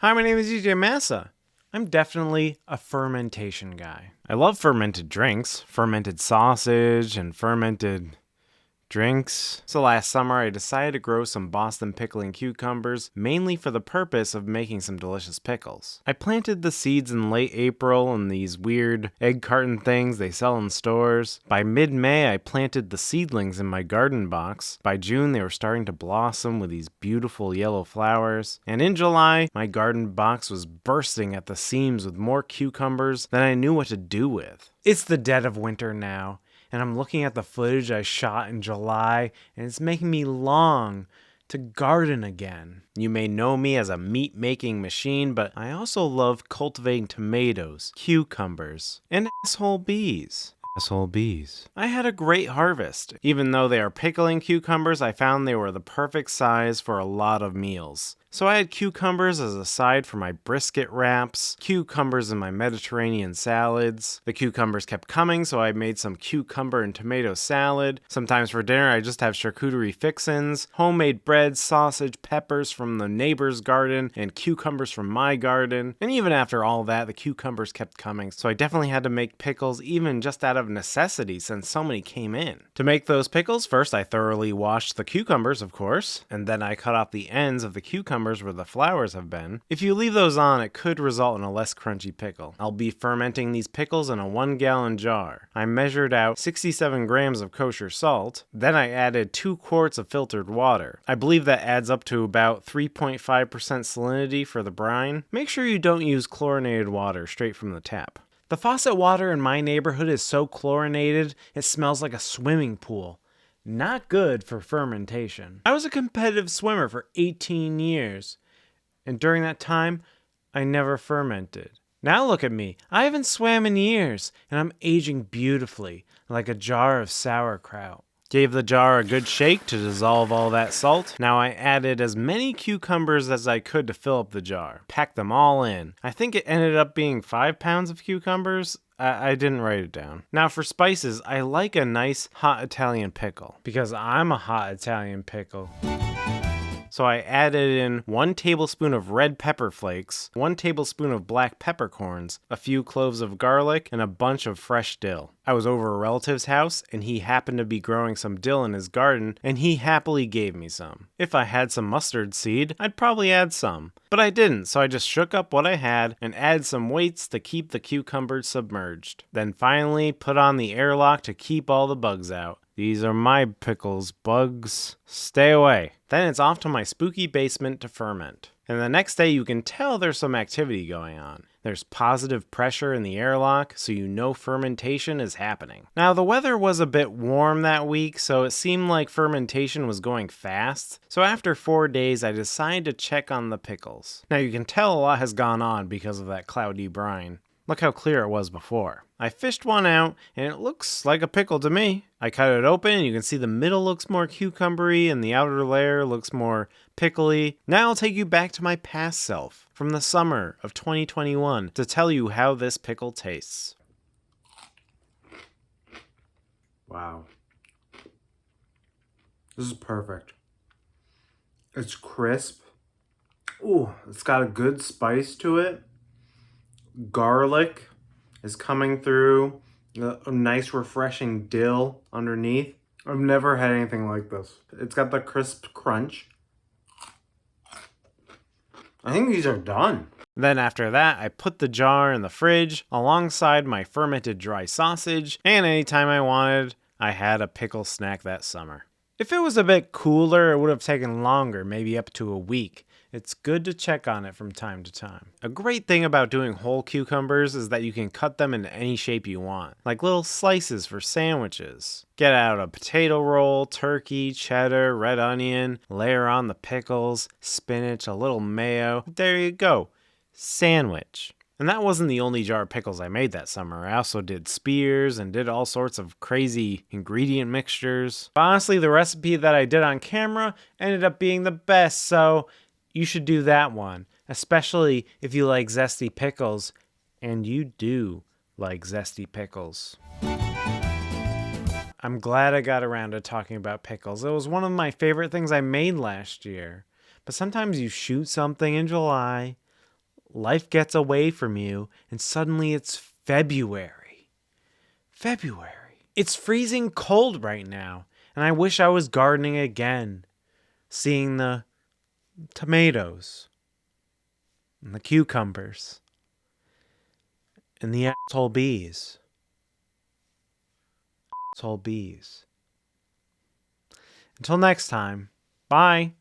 Hi, my name is DJ Massa. I'm definitely a fermentation guy. I love fermented drinks, fermented sausage, and fermented drinks. So last summer I decided to grow some Boston pickling cucumbers, mainly for the purpose of making some delicious pickles. I planted the seeds in late April in these weird egg carton things they sell in stores. By mid-May I planted the seedlings in my garden box. By June they were starting to blossom with these beautiful yellow flowers. And in July my garden box was bursting at the seams with more cucumbers than I knew what to do with. It's the dead of winter now, and I'm looking at the footage I shot in July, and it's making me long to garden again. You may know me as a meat-making machine, but I also love cultivating tomatoes, cucumbers, and asshole bees. I had a great harvest. Even though they are pickling cucumbers, I found they were the perfect size for a lot of meals. So I had cucumbers as a side for my brisket wraps, cucumbers in my Mediterranean salads. The cucumbers kept coming, so I made some cucumber and tomato salad. Sometimes for dinner I just have charcuterie fixins, homemade bread, sausage, peppers from the neighbor's garden, and cucumbers from my garden. And even after all that, the cucumbers kept coming, so I definitely had to make pickles even just out of necessity since so many came in. To make those pickles, first I thoroughly washed the cucumbers, of course, and then I cut off the ends of the cucumbers where the flowers have been. If you leave those on, it could result in a less crunchy pickle. I'll be fermenting these pickles in a 1-gallon jar. I measured out 67 grams of kosher salt. Then I added 2 quarts of filtered water. I believe that adds up to about 3.5% salinity for the brine. Make sure you don't use chlorinated water straight from the tap. The faucet water in my neighborhood is so chlorinated, it smells like a swimming pool. Not good for fermentation. I was a competitive swimmer for 18 years, and during that time, I never fermented. Now look at me. I haven't swam in years, and I'm aging beautifully, like a jar of sauerkraut. Gave the jar a good shake to dissolve all that salt. Now I added as many cucumbers as I could to fill up the jar. Packed them all in. I think it ended up being 5 pounds of cucumbers. I didn't write it down. Now for spices, I like a nice hot Italian pickle, because I'm a hot Italian pickle. So I added in 1 tablespoon of red pepper flakes, 1 tablespoon of black peppercorns, a few cloves of garlic, and a bunch of fresh dill. I was over a relative's house, and he happened to be growing some dill in his garden, and he happily gave me some. If I had some mustard seed, I'd probably add some. But I didn't, so I just shook up what I had and added some weights to keep the cucumbers submerged. Then finally put on the airlock to keep all the bugs out. These are my pickles, bugs. Stay away. Then it's off to my spooky basement to ferment. And the next day you can tell there's some activity going on. There's positive pressure in the airlock, so you know fermentation is happening. Now the weather was a bit warm that week, so it seemed like fermentation was going fast. So after 4 days I decided to check on the pickles. Now you can tell a lot has gone on because of that cloudy brine. Look how clear it was before. I fished one out, and it looks like a pickle to me. I cut it open, and you can see the middle looks more cucumbery, and the outer layer looks more pickly. Now I'll take you back to my past self, from the summer of 2021, to tell you how this pickle tastes. Wow. This is perfect. It's crisp. Ooh, it's got a good spice to it. Garlic is coming through, a nice refreshing dill underneath. I've never had anything like this. It's got the crisp crunch. I think these are done. Then after that, I put the jar in the fridge alongside my fermented dry sausage, and anytime I wanted, I had a pickle snack that summer. If it was a bit cooler, it would have taken longer, maybe up to a week. It's good to check on it from time to time. A great thing about doing whole cucumbers is that you can cut them into any shape you want, like little slices for sandwiches. Get out a potato roll, turkey, cheddar, red onion, layer on the pickles, spinach, a little mayo. There you go. Sandwich. And that wasn't the only jar of pickles I made that summer. I also did spears and did all sorts of crazy ingredient mixtures. But honestly, the recipe that I did on camera ended up being the best, so you should do that one, especially if you like zesty pickles, and you do like zesty pickles. I'm glad I got around to talking about pickles. It was one of my favorite things I made last year. But sometimes you shoot something in July, life gets away from you and suddenly it's February. February. It's freezing cold right now, and I wish I was gardening again, seeing the tomatoes and the cucumbers and the asshole bees. Asshole bees. Until next time, bye.